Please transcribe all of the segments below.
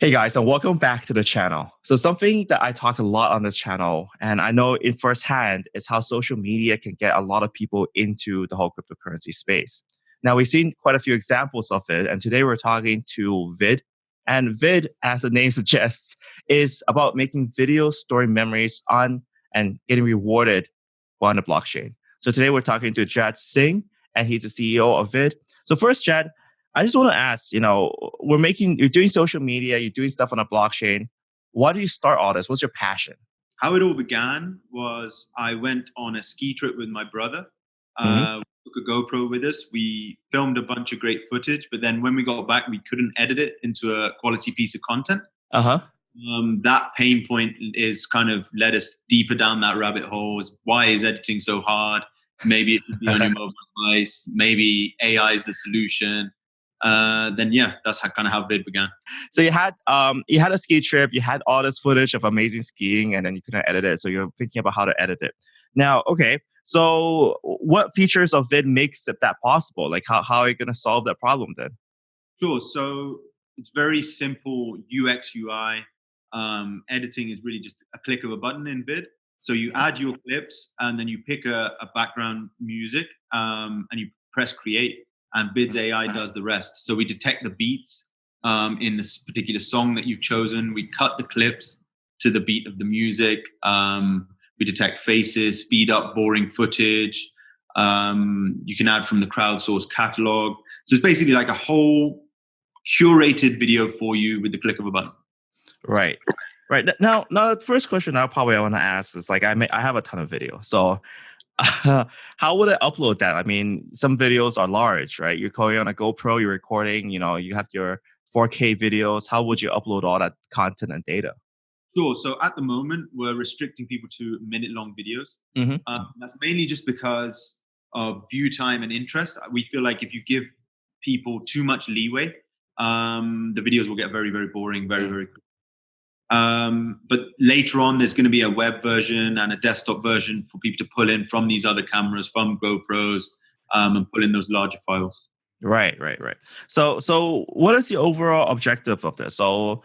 Hey guys, and welcome back to the channel. So something that I talk a lot on this channel, and I know in firsthand, is how social media can get a lot of people into the whole cryptocurrency space. Now we've seen quite a few examples of it, and today we're talking to VID. And VID, as the name suggests, is about making videos storing memories on and getting rewarded on the blockchain. So today we're talking to Jad Singh, and he's the CEO of VID. So first, Jad, I just want to ask, you're doing social media, you're doing stuff on a blockchain. Why do you start all this? What's your passion? How it all began was I went on a ski trip with my brother. Hmm. We took a GoPro with us. We filmed a bunch of great footage, but then when we got back, we couldn't edit it into a quality piece of content. Uh-huh. That pain point is kind of led us deeper down that rabbit hole. Why is editing so hard? Maybe it should be on your mobile device. Maybe AI is the solution. Then yeah, that's kind of how VID began. So you had a ski trip, you had all this footage of amazing skiing, and then you couldn't edit it. So you're thinking about how to edit it. Now, okay. So what features of VID makes it that possible? Like how are you gonna solve that problem then? Sure. So it's very simple UX UI. Editing is really just a click of a button in VID. So you add your clips and then you pick a background music and you press create, and VID's AI does the rest. So we detect the beats in this particular song that you've chosen. We cut the clips to the beat of the music. We detect faces, speed up boring footage. You can add from the crowdsourced catalog. So it's basically like a whole curated video for you with the click of a button. Right. Right. Now, the first question I want to ask is like I have a ton of video. So how would I upload that? I mean, some videos are large, right? You're going on a GoPro, you're recording, you have your 4K videos. How would you upload all that content and data? Sure. So at the moment, we're restricting people to minute-long videos. Hmm. That's mainly just because of view time and interest. We feel like if you give people too much leeway, the videos will get very, very boring, very, very quick. But later on, there's going to be a web version and a desktop version for people to pull in from these other cameras, from GoPros, and pull in those larger files. Right. So what is the overall objective of this? So,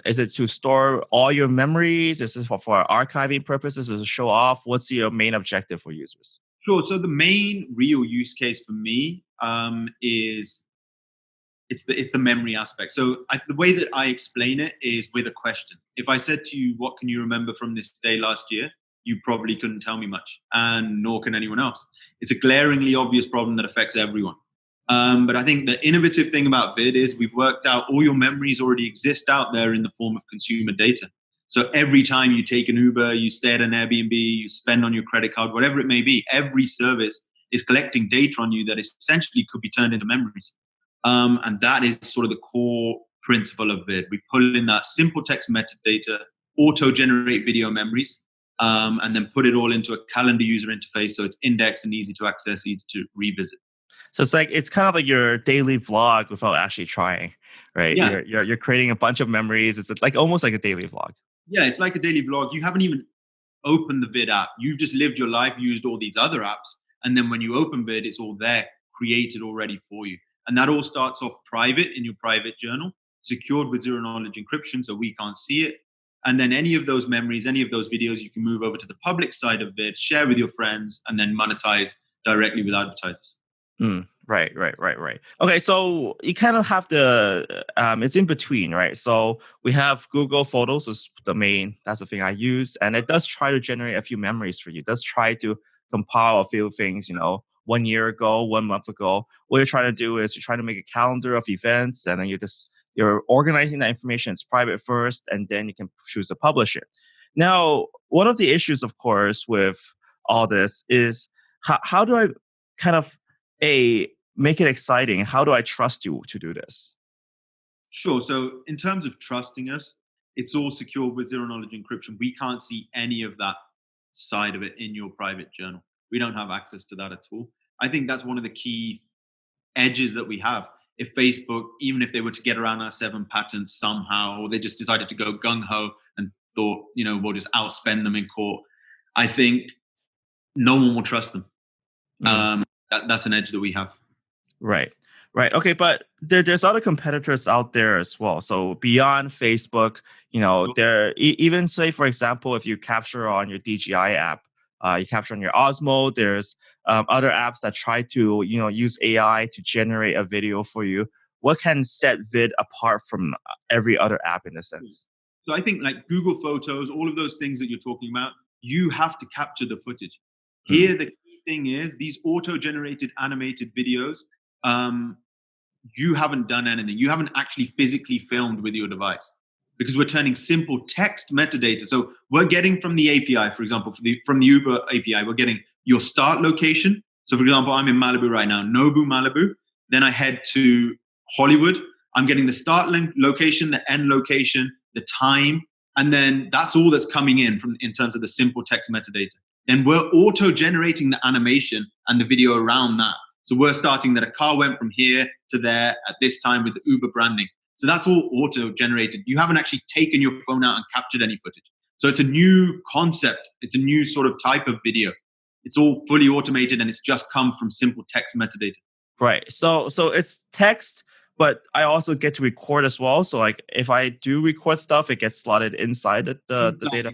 is it to store all your memories? Is it for archiving purposes? Is it show off? What's your main objective for users? Sure. So the main real use case for me is it's the memory aspect. So the way that I explain it is with a question. If I said to you, "What can you remember from this day last year?" you probably couldn't tell me much, and nor can anyone else. It's a glaringly obvious problem that affects everyone. But I think the innovative thing about VID is we've worked out all your memories already exist out there in the form of consumer data. So every time you take an Uber, you stay at an Airbnb, you spend on your credit card, whatever it may be, every service is collecting data on you that essentially could be turned into memories. And that is sort of the core principle of VID. We pull in that simple text metadata, auto-generate video memories, and then put it all into a calendar user interface so it's indexed and easy to access, easy to revisit. So it's kind of like your daily vlog without actually trying, right? Yeah. You're creating a bunch of memories. It's like almost like a daily vlog. Yeah, it's like a daily vlog. You haven't even opened the VID app. You've just lived your life, used all these other apps. And then when you open VID, it's all there, created already for you. And that all starts off private in your private journal, secured with zero knowledge encryption so we can't see it. And then any of those memories, any of those videos, you can move over to the public side of VID, share with your friends, and then monetize directly with advertisers. Right. Okay, so you kind of have it's in between, right? So we have Google Photos is that's the thing I use, and it does try to generate a few memories for you. It does try to compile a few things, 1 year ago, 1 month ago. What you're trying to do is you're trying to make a calendar of events, and then you're organizing that information. It's private first, and then you can choose to publish it. Now, one of the issues, of course, with all this is how do I kind of make it exciting? How do I trust you to do this? Sure. So in terms of trusting us, it's all secure with zero knowledge encryption. We can't see any of that side of it in your private journal. We don't have access to that at all. I think that's one of the key edges that we have. If Facebook, even if they were to get around our 7 patents somehow, or they just decided to go gung ho and thought, we'll just outspend them in court, I think no one will trust them. Mm. That's an edge that we have. Right. Right. Okay. But there's other competitors out there as well. So beyond Facebook, there even say, for example, if you capture on your DJI app, you capture on your Osmo. There's other apps that try to use AI to generate a video for you. What can set Vid apart from every other app in a sense? So I think like Google Photos, all of those things that you're talking about, you have to capture the footage. Mm. Here, the key thing is these auto-generated animated videos. Um, you haven't done anything. You haven't actually physically filmed with your device because we're turning simple text metadata. So we're getting from the API, for example, from the Uber API, we're getting your start location. So, for example, I'm in Malibu right now, Nobu, Malibu. Then I head to Hollywood. I'm getting the start location, the end location, the time, and then that's all that's coming in terms of the simple text metadata. Then we're auto generating the animation and the video around that. So we're starting that a car went from here to there at this time with the Uber branding. So that's all auto generated. You haven't actually taken your phone out and captured any footage. So it's a new concept. It's a new sort of type of video. It's all fully automated and it's just come from simple text metadata. Right. So it's text, but I also get to record as well. So like if I do record stuff, it gets slotted inside the data.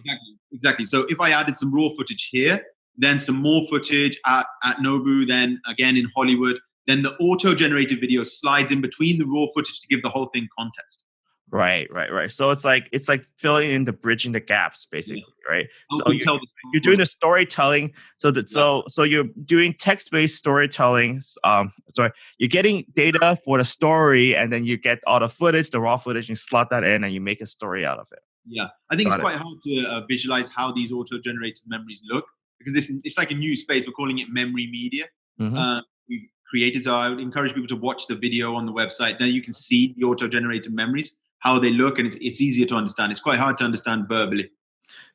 Exactly. So if I added some raw footage here, then some more footage at Nobu, then again in Hollywood, then the auto-generated video slides in between the raw footage to give the whole thing context. Right. So it's like filling in bridging the gaps, basically, right? So you're doing the storytelling. So you're doing text-based storytelling. Sorry, you're getting data for the story, and then you get all the footage, the raw footage, and slot that in, and you make a story out of it. Yeah, I think it's quite hard to visualize how these auto-generated memories look because it's like a new space. We're calling it memory media. Mm-hmm. We've created, so I would encourage people to watch the video on the website. There you can see the auto-generated memories, how they look, and it's easier to understand. It's quite hard to understand verbally.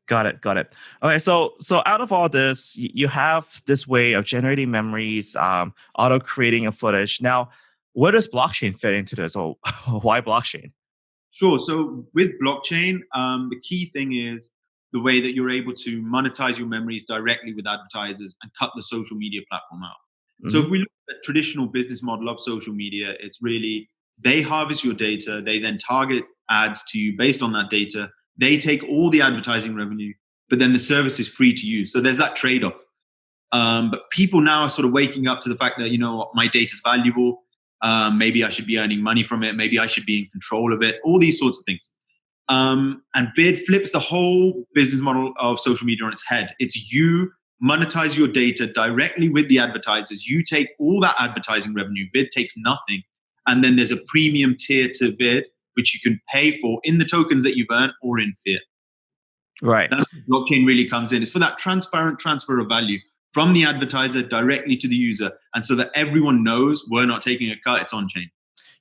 Got it. Okay, so out of all this, you have this way of generating memories, auto creating a footage. Now, where does blockchain fit into this? Or why blockchain? Sure. So with blockchain, the key thing is the way that you're able to monetize your memories directly with advertisers and cut the social media platform out. So Mm-hmm. if we look at the traditional business model of social media, it's really they harvest your data, they then target ads to you based on that data. They take all the advertising revenue, but then the service is free to use. So there's that trade-off. But people now are sort of waking up to the fact that my data is valuable. Maybe I should be earning money from it. Maybe I should be in control of it. All these sorts of things. And VID flips the whole business model of social media on its head. It's you monetize your data directly with the advertisers. You take all that advertising revenue. VID takes nothing. And then there's a premium tier to VID, which you can pay for in the tokens that you've earned or in fiat. Right. That's where blockchain really comes in. It's for that transparent transfer of value from the advertiser directly to the user. And so that everyone knows we're not taking a cut, it's on chain.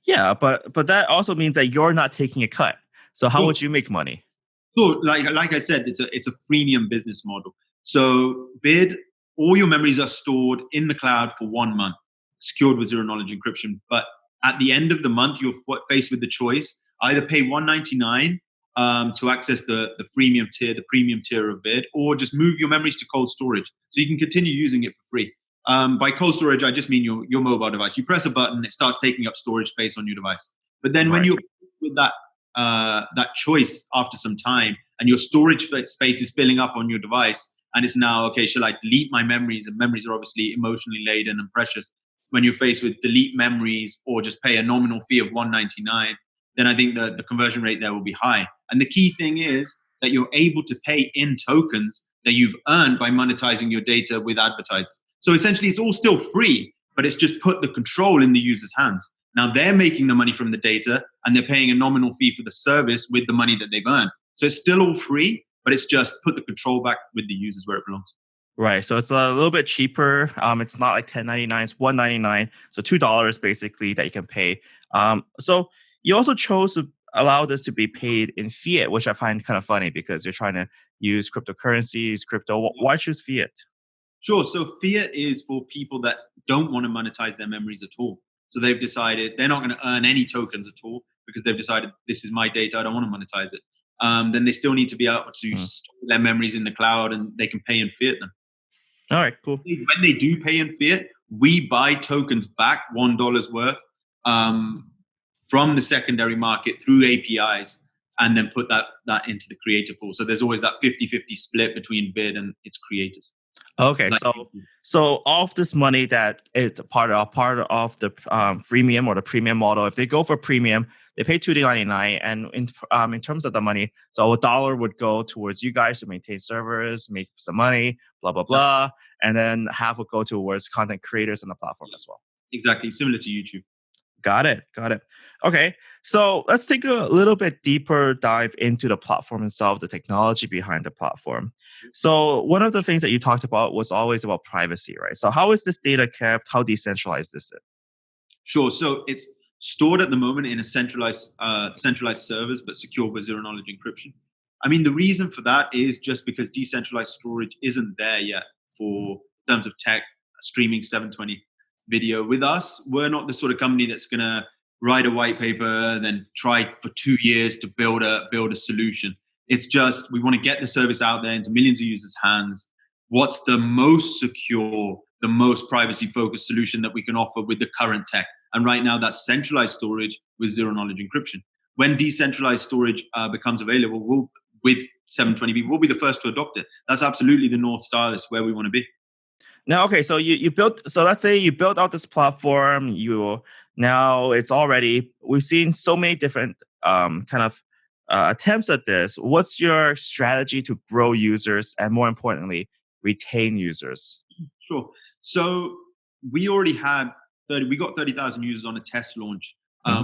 Yeah, but that also means that you're not taking a cut. So how would you make money? So like I said, it's a freemium business model. So VID, all your memories are stored in the cloud for 1 month, secured with zero knowledge encryption. But at the end of the month, you're faced with the choice: either pay $199 to access the premium tier of VID, or just move your memories to cold storage, so you can continue using it for free. By cold storage, I just mean your mobile device. You press a button, it starts taking up storage space on your device. But then when you're with that choice after some time, and your storage space is filling up on your device, and it's now, okay, shall I delete my memories? And memories are obviously emotionally laden and precious. When you're faced with delete memories or just pay a nominal fee of $199, then I think the conversion rate there will be high. And the key thing is that you're able to pay in tokens that you've earned by monetizing your data with advertisers. So essentially, it's all still free, but it's just put the control in the user's hands. Now they're making the money from the data and they're paying a nominal fee for the service with the money that they've earned. So it's still all free, but it's just put the control back with the users where it belongs. Right. So it's a little bit cheaper. It's not like $10.99, it's $1.99. So $2 basically that you can pay. So you also chose to allow this to be paid in fiat, which I find kind of funny because you're trying to use cryptocurrencies, crypto. Why choose fiat? Sure. So fiat is for people that don't want to monetize their memories at all. So they've decided they're not going to earn any tokens at all because they've decided this is my data, I don't want to monetize it. Then they still need to be able to store their memories in the cloud and they can pay in fiat then. All right, cool. When they do pay in fiat, we buy tokens back $1 worth from the secondary market through APIs, and then put that into the creator pool. So there's always that 50-50 split between VID and its creators. Okay, Like, so all of this money that is part of the freemium or the premium model, if they go for premium, they pay $2.99, and in terms of the money, so $1 would go towards you guys to maintain servers, make some money, blah blah blah, and then half would go towards content creators on the platform as well. exactly, similar to YouTube. Got it. Okay, so let's take a little bit deeper dive into the platform itself, the technology behind the platform. So one of the things that you talked about was always about privacy, right? So how is this data kept? How decentralized is it? Sure. So it's stored at the moment in a centralized servers, but secure with zero knowledge encryption. I mean, the reason for that is just because decentralized storage isn't there yet for in terms of tech streaming 720 video. With us, we're not the sort of company that's gonna write a white paper, then try for 2 years to build a solution. It's just we want to get the service out there into millions of users' hands. What's the most secure, the most privacy focused solution that we can offer with the current tech? And right now, that's centralized storage with zero knowledge encryption. When decentralized storage becomes available, with 720p, we'll be the first to adopt it. That's absolutely the North Star. That's where we want to be. Now, okay, so you built. So let's say you built out this platform. Now it's already. We've seen so many different kind of attempts at this. What's your strategy to grow users and, more importantly, retain users? Sure. So we already had 30. We got 30,000 users on a test launch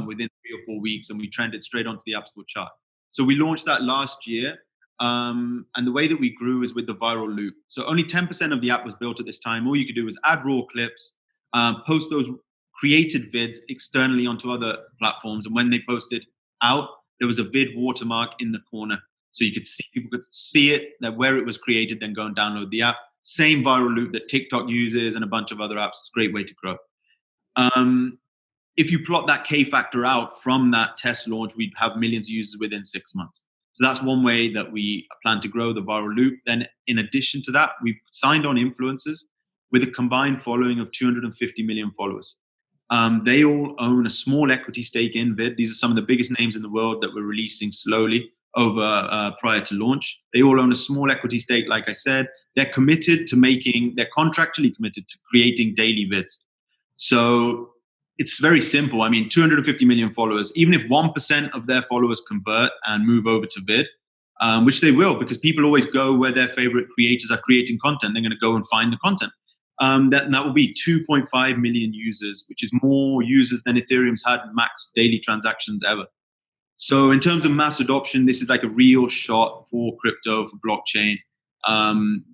within 3 or 4 weeks, and we trended straight onto the App Store chart. So we launched that last year. And the way that we grew is with the viral loop. So only 10% of the app was built at this time. All you could do was add raw clips, post those created vids externally onto other platforms. And when they posted out, there was a vid watermark in the corner. So you could see, people could see it, that where it was created, then go and download the app. Same viral loop that TikTok uses and a bunch of other apps. It's a great way to grow. If you plot that K factor out from that test launch, we'd have millions of users within 6 months. So that's one way that we plan to grow the viral loop. Then in addition to that, we've signed on influencers with a combined following of 250 million followers. They all own a small equity stake in VID. These are some of the biggest names in the world that we're releasing slowly over prior to launch. They all own a small equity stake, like I said. They're contractually committed to creating daily vids. So it's very simple. I mean, 250 million followers, even if 1% of their followers convert and move over to VID, which they will, because people always go where their favorite creators are creating content. They're going to go and find the content. That will be 2.5 million users, which is more users than Ethereum's had max daily transactions ever. So in terms of mass adoption, this is like a real shot for crypto, for blockchain,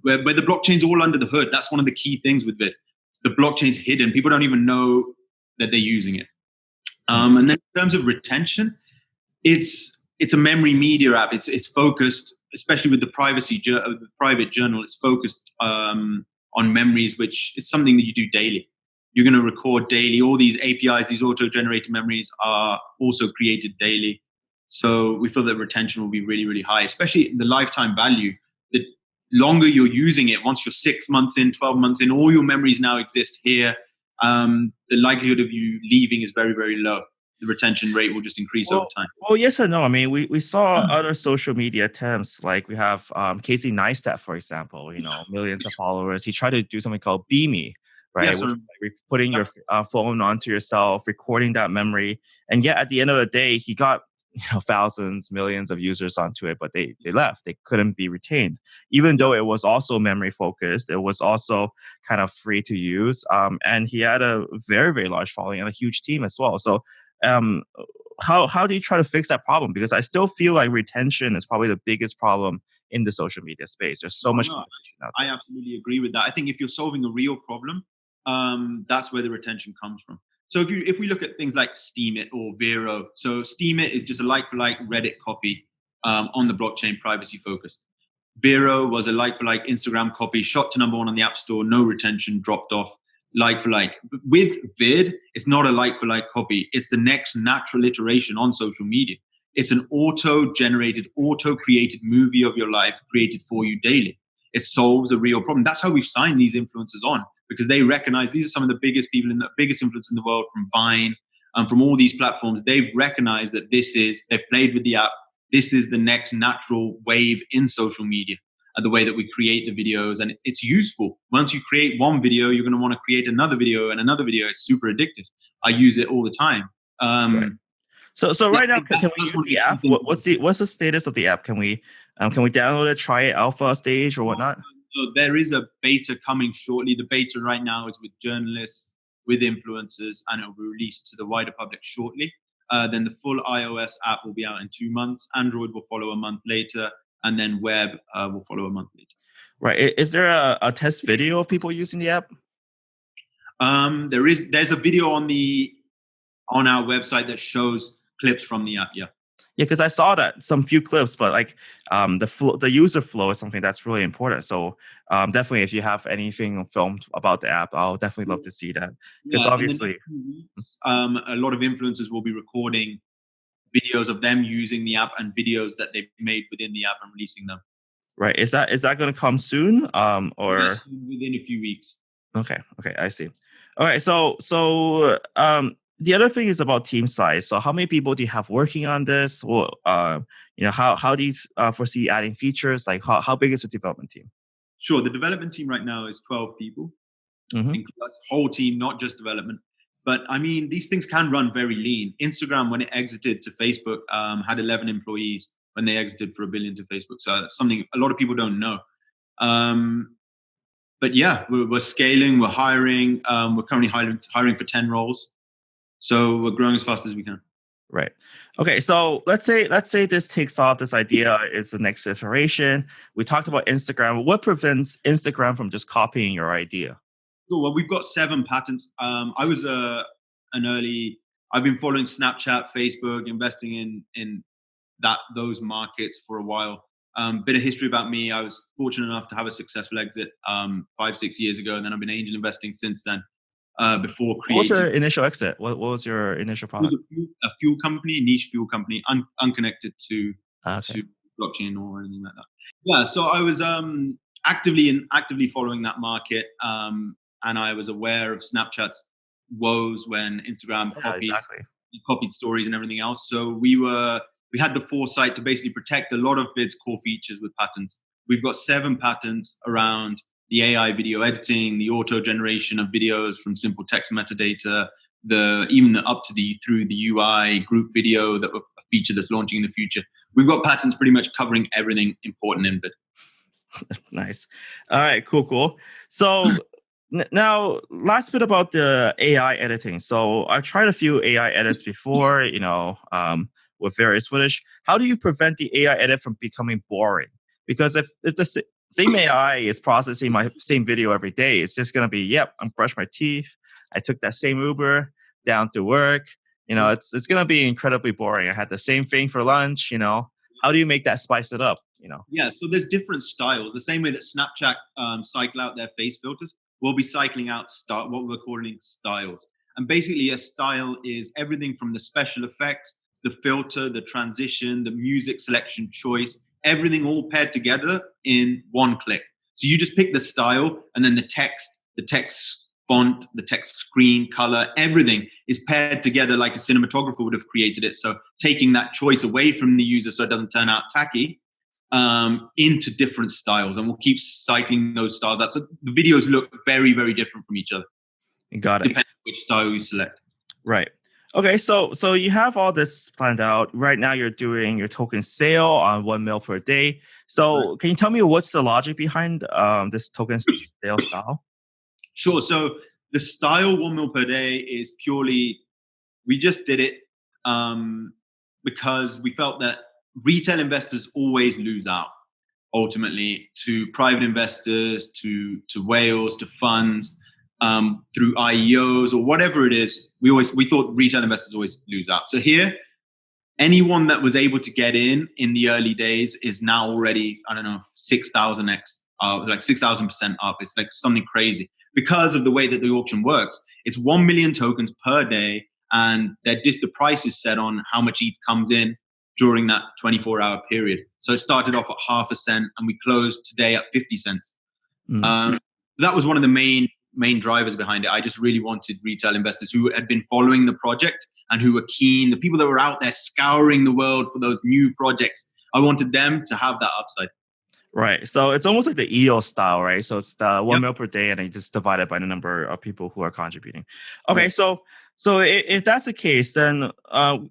where the blockchain's all under the hood. That's one of the key things with VID. The blockchain's hidden. People don't even know that they're using it. And then in terms of retention, it's a memory media app. It's focused, especially with the private journal. It's focused on memories, which is something that you do daily. You're going to record daily. All these APIs, these auto-generated memories, are also created daily. So we feel that retention will be really, really high, especially the lifetime value. The longer you're using it, once you're 6 months in, 12 months in, all your memories now exist here. The likelihood of you leaving is very, very low. The retention rate will just increase over time. Well, yes and no. I mean, we saw other social media attempts, like we have Casey Neistat, for example, millions of followers. He tried to do something called Beamy, right? Yeah, Which putting your phone onto yourself, recording that memory. And yet at the end of the day, he got thousands, millions of users onto it, but they left. They couldn't be retained, even though it was also memory focused. It was also kind of free to use, and he had a very, very large following and a huge team as well. So how do you try to fix that problem? Because I still feel like retention is probably the biggest problem in the social media space. There's so much competition out there. I absolutely agree with that. I think if you're solving a real problem, that's where the retention comes from. So if we look at things like Steemit or Vero, so Steemit is just a like-for-like Reddit copy on the blockchain, privacy focused. Vero was a like-for-like Instagram copy, shot to #1 on the App Store, no retention, dropped off, like-for-like. But with VID, it's not a like-for-like copy. It's the next natural iteration on social media. It's an auto-generated, auto-created movie of your life created for you daily. It solves a real problem. That's how we've signed these influencers on, because they recognize these are some of the biggest people biggest influencers in the world, from Vine, from all these platforms, they've recognized that they've played with the app. This is the next natural wave in social media, the way that we create the videos. And it's useful. Once you create one video, you're going to want to create another video and another video. It's super addictive. I use it all the time. Right. So right now, can we That's use one of the the app? key things. What's the status of the app? Can we download it, try it alpha stage or whatnot? So there is a beta coming shortly. The beta right now is with journalists, with influencers, and it will be released to the wider public shortly. Then the full iOS app will be out in 2 months. Android will follow a month later, and then web will follow a month later. Right. Is there a test video of people using the app? There's a video on our website that shows clips from the app. Yeah. Yeah, because I saw that some few clips, but like the user flow is something that's really important. So definitely, if you have anything filmed about the app, I'll definitely love to see that. Because Yeah, obviously, in the next few weeks, a lot of influencers will be recording videos of them using the app and videos that they've made within the app and releasing them. right? Is that going to come soon? Or Yes, within a few weeks. okay, I see. All right, so the other thing is about team size. So how many people do you have working on this? Or how do you foresee adding features? Like how big is the development team? Sure. The development team right now is 12 people. Mm-hmm. That's whole team, not just development. But I mean, these things can run very lean. Instagram, when it exited to Facebook, had 11 employees when they exited for $1 billion to Facebook. So that's something a lot of people don't know. But yeah, we're scaling, we're hiring. We're currently hiring for 10 roles. So we're growing as fast as we can. Right. Okay. So let's say this takes off. This idea is the next iteration. We talked about Instagram. What prevents Instagram from just copying your idea? Sure. Well, we've got 7 patents. I've been following Snapchat, Facebook, investing in those markets for a while. Bit of history about me. I was fortunate enough to have a successful exit 5-6 years ago, and then I've been angel investing since then. Before creating. What was your initial exit? What was your initial product? It was a fuel company, niche fuel company, unconnected to Okay. blockchain or anything like that. Yeah, so I was actively following that market, and I was aware of Snapchat's woes when Instagram copied stories and everything else. So we had the foresight to basically protect a lot of VID's core features with patents. We've got 7 patents around the AI video editing, the auto generation of videos from simple text metadata, through the UI group video, that a feature that's launching in the future. We've got patents pretty much covering everything important in VID. Nice. All right, cool. So now, last bit about the AI editing. So I've tried a few AI edits before, with various footage. How do you prevent the AI edit from becoming boring? Because if the same AI is processing my same video every day, it's just gonna be, yep, I'm brushing my teeth. I took that same Uber down to work. It's gonna be incredibly boring. I had the same thing for lunch. How do you make that spice it up? Yeah, so there's different styles. The same way that Snapchat cycle out their face filters, we'll be cycling out what we're calling styles. And basically, a style is everything from the special effects, the filter, the transition, the music selection choice, everything all paired together in one click. So you just pick the style, and then the text font, the text screen, color, everything is paired together like a cinematographer would have created it. So taking that choice away from the user so it doesn't turn out tacky, into different styles, and we'll keep cycling those styles out. So the videos look very, very different from each other. Got it. Depending on which style you select. Right. Okay, so you have all this planned out. Right now you're doing your token sale on 1 mil per day. So Can you tell me what's the logic behind this token sale style? Sure. So the style 1 mil per day is purely, we just did it because we felt that retail investors always lose out ultimately to private investors, to whales, to funds, through IEOs or whatever it is. We thought retail investors always lose out. So here, anyone that was able to get in the early days is now already, 6,000x, like 6,000% up. It's like something crazy because of the way that the auction works. It's 1 million tokens per day, and the price is set on how much ETH comes in during that 24-hour period. So it started off at half a cent, and we closed today at 50 cents. That was one of the main drivers behind it. I just really wanted retail investors who had been following the project and who were keen, the people that were out there scouring the world for those new projects. I wanted them to have that upside. Right. So it's almost like the EO style, right? So it's the 1 mil Yep. per day, and then you just divide it by the number of people who are contributing. Okay. Right. So if that's the case, then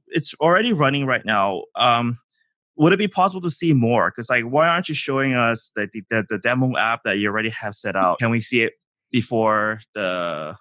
it's already running right now. Would it be possible to see more? Because like, why aren't you showing us the demo app that you already have set out? Can we see it before the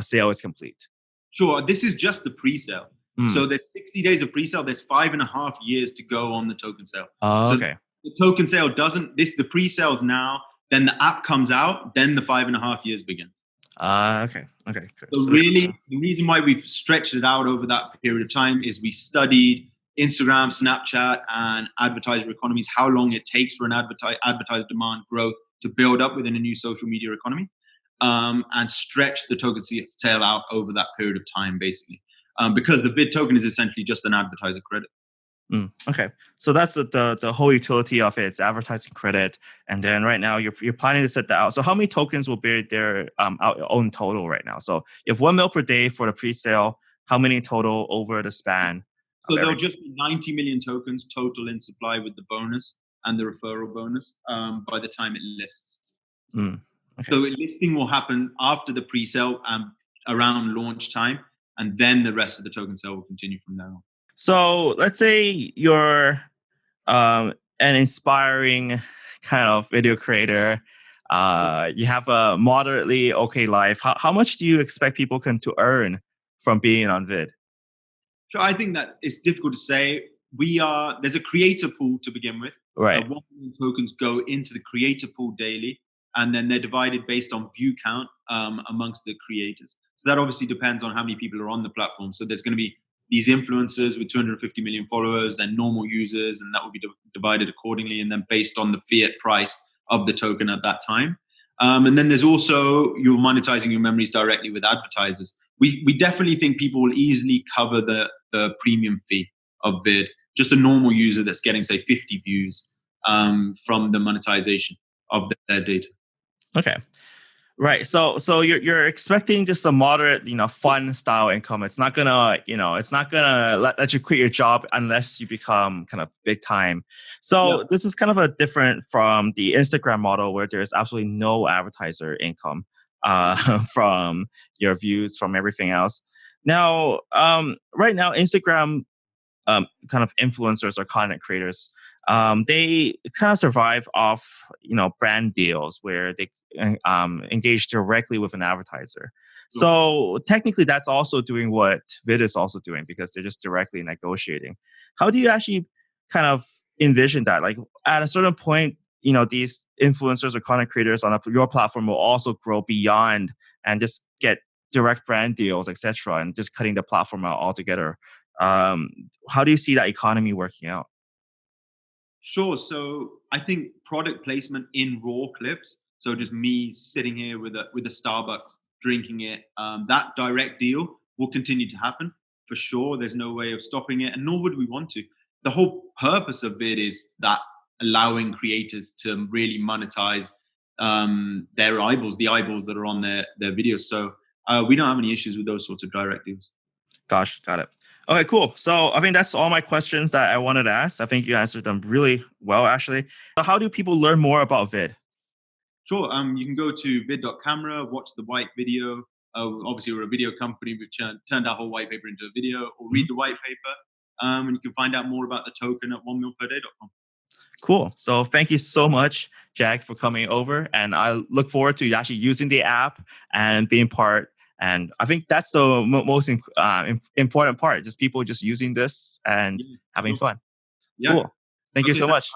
sale is complete? Sure. This is just the pre-sale. Mm. So there's 60 days of pre-sale. There's 5.5 years to go on the token sale. Oh, So okay. the token sale doesn't. The pre-sales now. Then the app comes out. Then the 5.5 years begins. Okay. Okay. Good. So So this is really, the reason why we've stretched it out over that period of time is we studied Instagram, Snapchat, and advertiser economies, how long it takes for an advertiser demand growth to build up within a new social media economy, and stretch the token sale out over that period of time, basically. Because the VID token is essentially just an advertiser credit. Okay, so that's the whole utility of it. It's advertising credit, and then right now you're planning to set that out. So how many tokens will be their own total right now? So you have 1 mil per day for the pre-sale. How many total over the span of So there'll everything? just be 90 million tokens total in supply with the bonus and the referral bonus by the time it lists. Mm, okay. So listing will happen after the pre-sale around launch time, and then the rest of the token sale will continue from there on. So let's say you're an inspiring kind of video creator. You have a moderately okay life. How much do you expect people to earn from being on vid? So I think that it's difficult to say. There's a creator pool to begin with. Right. 1 million tokens go into the creator pool daily, and then they're divided based on view count amongst the creators. So that obviously depends on how many people are on the platform. So there's going to be these influencers with 250 million followers, then normal users, and that will be divided accordingly, and then based on the fiat price of the token at that time. And then there's also you're monetizing your memories directly with advertisers. We definitely think people will easily cover the premium fee of VID, just a normal user that's getting, say, 50 views from the monetization of their data. Okay. Right. So you're expecting just a moderate, fun style income. It's not gonna, it's not gonna let you quit your job unless you become kind of big time. Yeah. So this is kind of a different from the Instagram model where there's absolutely no advertiser income from your views, from everything else. Now, right now, Instagram kind of influencers or content creators, they kind of survive off brand deals where they engage directly with an advertiser. Sure. So technically, that's also doing what Vid is also doing because they're just directly negotiating. How do you actually kind of envision that? Like at a certain point, these influencers or content creators on your platform will also grow beyond and just get direct brand deals, etc., and just cutting the platform out altogether. How do you see that economy working out? Sure. So I think product placement in raw clips. So just me sitting here with a Starbucks drinking it. That direct deal will continue to happen for sure. There's no way of stopping it, and nor would we want to. The whole purpose of it is that allowing creators to really monetize their eyeballs, the eyeballs that are on their videos. So we don't have any issues with those sorts of direct deals. Gosh, got it. Okay, cool. So I think that's all my questions that I wanted to ask. I think you answered them really well, actually. So how do people learn more about Vid? Sure. You can go to vid.camera, watch the white video. Obviously, we're a video company. We've turned our whole white paper into a video, or read the white paper. And you can find out more about the token at 1milperday.com. Cool. So thank you so much, Jack, for coming over. And I look forward to actually using the app and being part. And I think that's the most important part, just people just using this and Yeah, having sure. fun. Yeah. Cool. Thank you Okay, so much.